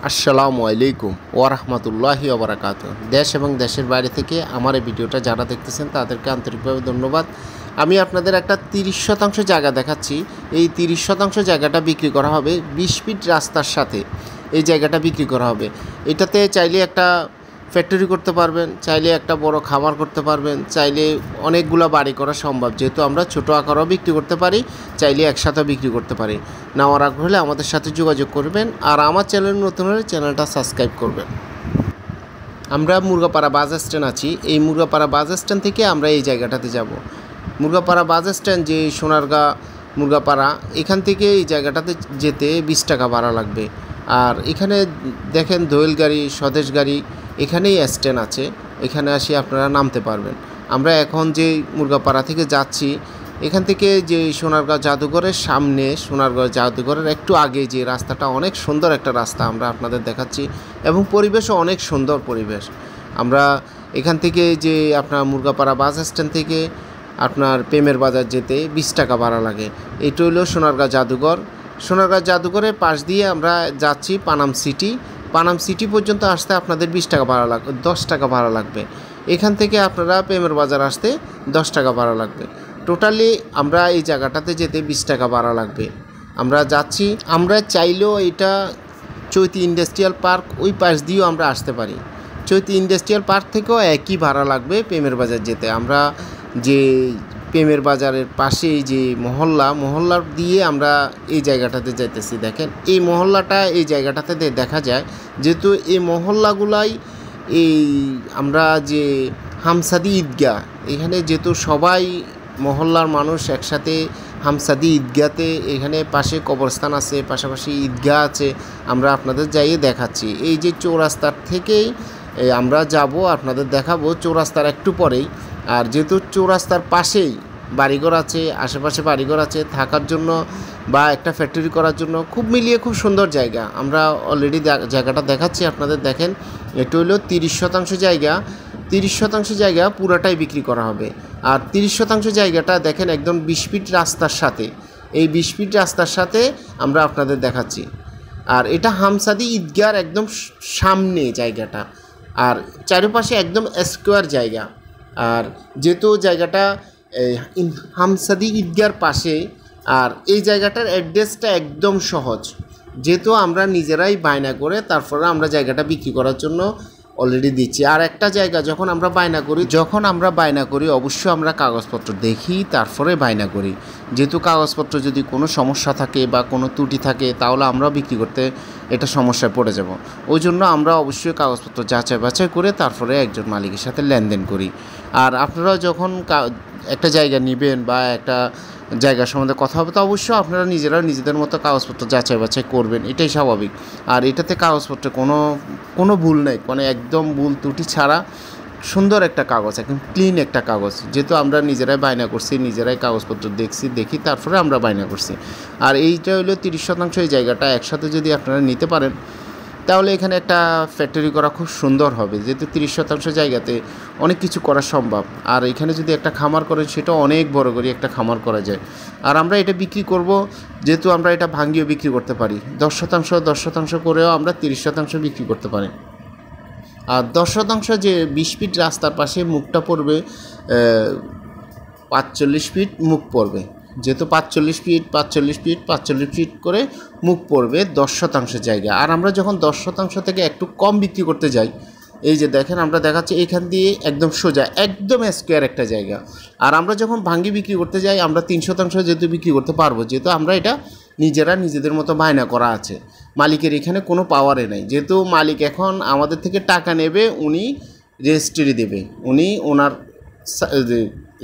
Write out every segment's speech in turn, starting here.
আসসালামু আলাইকুম ওয়া রাহমাতুল্লাহি ওয়া বারাকাতুহু। দেশ এবং দেশের বাইরে থেকে আমার এই ভিডিওটা যারা দেখতেছেন তাদেরকে আন্তরিকভাবে ধন্যবাদ। আমি আপনাদের একটা 30% জায়গা দেখাচ্ছি। এই 30% জায়গাটা বিক্রি করা হবে 20 ফিট রাস্তার সাথে। এই জায়গাটা বিক্রি করা হবে। এটাতে চাইলে একটা ফ্যাক্টরি করতে পারবেন, চাইলে একটা বড় খামার করতে পারবেন, চাইলে অনেকগুলো বাড়ি করা সম্ভব। যেহেতু আমরা ছোটো আকারেও বিক্রি করতে পারি, চাইলে একসাথেও বিক্রি করতে পারি। নেওয়ার আগ্রহ হলে আমাদের সাথে যোগাযোগ করবেন। আর আমার চ্যানেল নতুন হলে চ্যানেলটা সাবস্ক্রাইব করবেন। আমরা মুরগাপাড়া বাস স্ট্যান্ড আছি। এই মুরগাপাড়া বাস স্ট্যান্ড থেকে আমরা এই জায়গাটাতে যাব। মুরগাপাড়া বাস স্ট্যান্ড যে সোনারগাঁ মুরগাপাড়া, এখান থেকে এই জায়গাটাতে যেতে 20 টাকা ভাড়া লাগবে। আর এখানে দেখেন দোয়েল গাড়ি, স্বদেশ গাড়ি, এখানেই স্ট্যান্ড আছে। এখানে আসি আপনারা নামতে পারবেন। আমরা এখন যে মুরগাপাড়া থেকে যাচ্ছি, এখান থেকে যে সোনারগাঁ জাদুঘরের সামনে, সোনারগাঁ জাদুঘরের একটু আগে যে রাস্তাটা, অনেক সুন্দর একটা রাস্তা আমরা আপনাদের দেখাচ্ছি এবং পরিবেশও অনেক সুন্দর পরিবেশ। আমরা এখান থেকে যে আপনার মুরগাপাড়া বাস স্ট্যান্ড থেকে আপনার প্রেমের বাজার যেতে 20 টাকা ভাড়া লাগে। এটা হলো সোনারগাঁ জাদুঘর। সোনারগাঁ জাদুঘরের পাশ দিয়ে আমরা যাচ্ছি পানাম সিটি। পানাম সিটি পর্যন্ত আসতে আপনাদের 20 টাকা ভাড়া লাগবে, 10 টাকা ভাড়া লাগবে। এখান থেকে আপনারা প্রেমের বাজার আসতে 10 টাকা ভাড়া লাগবে। টোটালি আমরা এই জায়গাটাতে যেতে 20 টাকা ভাড়া লাগবে। আমরা যাচ্ছি। আমরা চাইলেও এটা চৈতি ইন্ডাস্ট্রিয়াল পার্ক ওই পাশ দিয়েও আমরা আসতে পারি। চৈতি ইন্ডাস্ট্রিয়াল পার্ক থেকেও একই ভাড়া লাগবে প্রেমের বাজার যেতে। আমরা যে প্রেমের বাজারের পাশেই যে মহল্লার দিয়ে আমরা এই জায়গাটাতে যাইতেছি। দেখেন এই মহল্লাটা এই জায়গাটাতে দেখা যায়। যেহেতু এই মহল্লাগুলাই এই আমরা যে হামসাদি ঈদগাহ, এখানে যেহেতু সবাই মহল্লার মানুষ একসাথে হামসাদি ঈদগাতে, এখানে পাশে কবরস্থান আছে, পাশাপাশি ঈদগাহ আছে। আমরা আপনাদের যাইয়ে দেখাচ্ছি। এই যে চৌরাস্তার থেকেই আমরা যাব, আপনাদের দেখাবো চৌরাস্তার একটু পরেই। আর যেহেতু চৌরাস্তার পাশেই বাড়িঘর আছে, আশেপাশে বাড়িঘর আছে থাকার জন্য বা একটা ফ্যাক্টরি করার জন্য, খুব মিলিয়ে খুব সুন্দর জায়গা। আমরা অলরেডি জায়গাটা দেখাচ্ছি আপনাদের। দেখেন এটা হলো 30% জায়গা। 30% জায়গা পুরাটাই বিক্রি করা হবে। আর 30% জায়গাটা দেখেন একদম 20 ফিট রাস্তার সাথে। এই 20 ফিট রাস্তার সাথে আমরা আপনাদের দেখাচ্ছি। আর এটা হামসাদি ঈদগাহর একদম সামনে জায়গাটা। আর চারিপাশে একদম স্কোয়ার জায়গা। আর যেহেতু জায়গাটা হামসাদি ঈদগাহর পাশে, আর এই জায়গাটার অ্যাড্রেসটা একদম সহজ। যেহেতু আমরা নিজেরাই বায়না করে তারপরে আমরা জায়গাটা বিক্রি করার জন্য অলরেডি দিচ্ছি। আর একটা জায়গা যখন আমরা বায়না করি অবশ্যই আমরা কাগজপত্র দেখি, তারপরে বায়না করি। যেহেতু কাগজপত্র যদি কোনো সমস্যা থাকে বা কোনো ত্রুটি থাকে, তাহলে আমরা বিক্রি করতে এটা সমস্যায় পড়ে যাব। ওই জন্য আমরা অবশ্যই কাগজপত্র যাচাই বাছাই করে তারপরে একজন মালিকের সাথে লেনদেন করি। আর আপনারা যখন একটা জায়গা নেবেন বা একটা জায়গা সম্বন্ধে কথা হবে, তো অবশ্যই আপনারা নিজেদের মতো কাগজপত্র যাচাই বাছাই করবেন, এটাই স্বাভাবিক। আর এটাতে কাগজপত্রে কোনো ভুল নেই, কোনো একদম ভুল ত্রুটি ছাড়া সুন্দর একটা কাগজ, একদম ক্লিন একটা কাগজ। যেহেতু আমরা নিজেরাই বায়না করছি, নিজেরাই কাগজপত্র দেখি তারপরে আমরা বায়না করছি। আর এইটা হলো 30% এই জায়গাটা একসাথে যদি আপনারা নিতে পারেন, তাহলে এখানে একটা ফ্যাক্টরি করা খুব সুন্দর হবে। যেহেতু 30% জায়গাতে অনেক কিছু করা সম্ভব। আর এখানে যদি একটা খামার করেন, সেটা অনেক বড় করে একটা খামার করা যায়। আর আমরা এটা বিক্রি করব, যেহেতু আমরা এটা ভাঙিয়েও বিক্রি করতে পারি। 10% করেও আমরা 30% বিক্রি করতে পারি। আর 10% যে 20 ফিট রাস্তার পাশে মুখটা পড়বে 45 ফিট মুখ পড়বে। যেহেতু 45 ফিট করে মুখ পড়বে 10% জায়গা। আর আমরা যখন 10% থেকে একটু কম বিক্রি করতে যাই, এই যে দেখেন আমরা দেখাচ্ছি এখান দিয়ে একদম সোজা, একদম স্কোয়ার একটা জায়গা। আর আমরা যখন ভাঙ্গি বিক্রি করতে যাই, আমরা 3% যেহেতু বিক্রি করতে পারবো, যেহেতু আমরা এটা নিজেদের মতো বায়না করা আছে। মালিকের এখানে কোনো পাওয়ারে নেই। যেহেতু মালিক এখন আমাদের থেকে টাকা নেবে, উনি রেজিস্ট্রি দেবে, উনি ওনার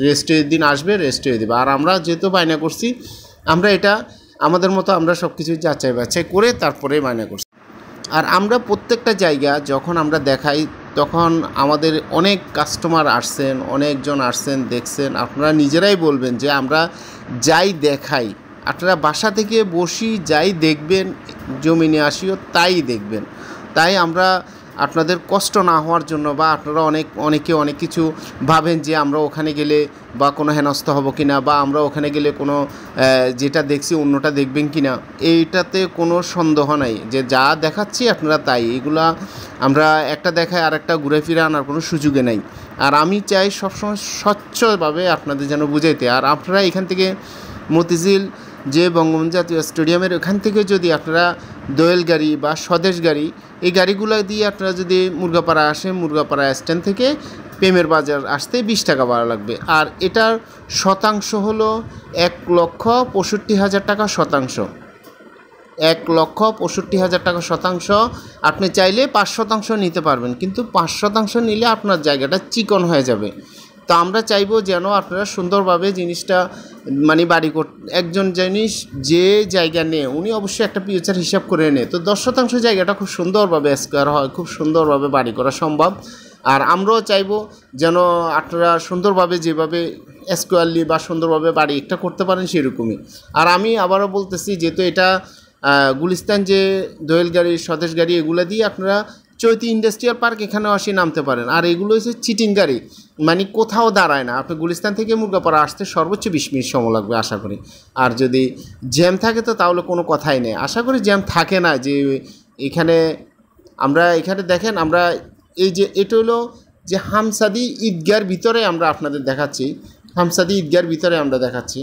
রেজিস্ট্রির দিন আসবে, রেজিস্ট্রি দেবে। আর আমরা যেহেতু বায়না করছি, আমরা এটা আমাদের মতো আমরা সব কিছু যাচাই বাছাই করে তারপরে বায়না করছি। আর আমরা প্রত্যেকটা জায়গা যখন আমরা দেখাই, তখন আমাদের অনেক কাস্টমার আসছেন, অনেকজন আসছেন, দেখছেন। আপনারা নিজেরাই বলবেন যে আমরা যাই দেখাই, আপনারা বাসা থেকে বসি যাই দেখবেন, জমিনে আসিও তাই দেখবেন। তাই আমরা আপনাদের কষ্ট না হওয়ার জন্য, বা আপনারা অনেকে অনেক কিছু ভাবেন যে আমরা ওখানে গেলে বা কোনো হেনস্থ হব কি না, বা আমরা ওখানে গেলে কোনো যেটা দেখছি অন্যটা দেখবেন কি না, এইটাতে কোনো সন্দেহ নাই। যে যা দেখাচ্ছি আপনারা তাই, এগুলা আমরা একটা দেখায় আর একটা ঘুরে ফিরে আনার কোনো সুযোগে নাই। আর আমি চাই সবসময় স্বচ্ছভাবে আপনাদের যেন বুঝাইতে। আর আপনারা এখান থেকে মতিঝিল যে বঙ্গবন্ধু জাতীয় স্টেডিয়ামের ওখান থেকে যদি আপনারা দোয়েল গাড়ি বা স্বদেশ গাড়ি, এই গাড়িগুলো দিয়ে আপনারা যদি মুরগাপাড়া আসেন, মুরগাপাড়া স্ট্যান্ড থেকে প্রেমের বাজার আসতে 20 টাকা ভাড়া লাগবে। আর এটার শতাংশ হলো 1,65,000 টাকা শতাংশ। 1,65,000 টাকা শতাংশ। আপনি চাইলে 5% নিতে পারবেন, কিন্তু 5% নিলে আপনার জায়গাটা চিকন হয়ে যাবে। তো আমরা চাইবো যেন আপনারা সুন্দরভাবে জিনিসটা মানে বাড়ি একজন জিনিস যে জায়গা নেয় উনি অবশ্যই একটা ফিউচার হিসাব করে নেয়। তো 10% জায়গাটা খুব সুন্দরভাবে স্কোয়ার হয়, খুব সুন্দরভাবে বাড়ি করা সম্ভব। আর আমরাও চাইবো যেন আপনারা সুন্দরভাবে যেভাবে স্কোয়ারলি বা সুন্দরভাবে বাড়ি একটা করতে পারেন সেরকমই। আর আমি আবারও বলতেছি, যেহেতু এটা গুলিস্তান যে দোয়েল গাড়ি, স্বদেশ গাড়ি, এগুলো দিয়ে আপনারা চৈতি ইন্ডাস্ট্রিয়াল পার্ক এখানেও আসি নামতে পারেন। আর এগুলো হচ্ছে চিটিং গাড়ি, মানে কোথাও দাঁড়ায় না। আপনি গুলিস্তান থেকে মুরগাপাড়া আসতে সর্বোচ্চ 20 মিনিট সময় লাগবে আশা করি। আর যদি জ্যাম থাকে তো তাহলে কোনো কথাই নেই, আশা করি জ্যাম থাকে না। যে এখানে আমরা এখানে দেখেন, আমরা এই যে এটা হলো যে হামসাদি ঈদগার ভিতরে আমরা আপনাদের দেখাচ্ছি, হামসাদি ঈদগার ভিতরে আমরা দেখাচ্ছি।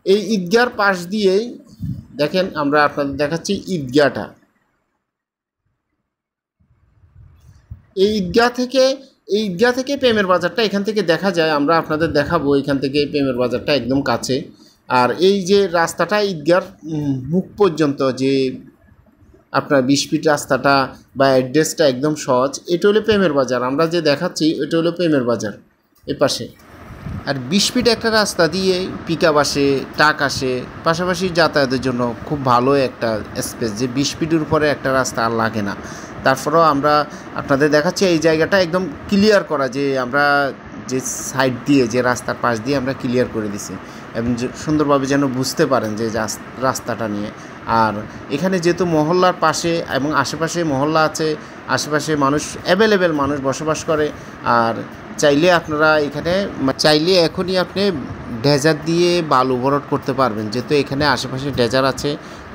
এই ঈদগার পাশ দিয়েই দেখেন আমরা আপনাদের দেখাচ্ছি ঈদগাহটা। এই ঈদগাহ থেকে প্রেমের বাজারটা এখান থেকে দেখা যায়, আমরা আপনাদের দেখাবো এখান থেকে প্রেমের বাজারটা একদম কাছে। আর এই যে রাস্তাটা ঈদগাহর মুখ পর্যন্ত যে আপনার 20 ফিট রাস্তাটা বা অ্যাড্রেসটা একদম সহজ। এটা হলো প্রেমের বাজার, আমরা যে দেখাচ্ছি এটা হলো প্রেমের বাজার এ পাশে। আর 20 ফিট একটা রাস্তা দিয়ে পিকআপ আসে, ট্রাক আসে, পাশাপাশি যাতায়াতের জন্য খুব ভালো একটা স্পেস। যে 20 ফিটের উপরে একটা রাস্তা আর লাগে না। তারপরেও আমরা আপনাদের দেখাচ্ছি এই জায়গাটা একদম ক্লিয়ার করা, যে আমরা যে সাইড দিয়ে যে রাস্তার পাশ দিয়ে আমরা ক্লিয়ার করে দিছি, এবং সুন্দরভাবে যেন বুঝতে পারেন যে রাস্তাটা নিয়ে। আর এখানে যেহেতু মহল্লার পাশে এবং আশেপাশে মহল্লা আছে, আশেপাশে মানুষ অ্যাভেলেবেল মানুষ বসবাস করে। আর চাইলে আপনারা এখানে চাইলে এখনই আপনি ডেজার দিয়ে বালু ভরাট করতে পারবেন, যেহেতু এখানে আশেপাশে ডেজার আছে,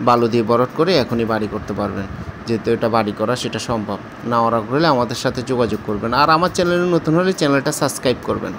বালু দিয়ে ভরাট করে এখনই বাড়ি করতে পারবেন। যেহেতু এটা বাড়ি করা সেটা সম্ভব না, ওরা হলে আমাদের সাথে যোগাযোগ করবেন। আর আমার চ্যানেলে নতুন হলে চ্যানেলটা সাবস্ক্রাইব করবেন।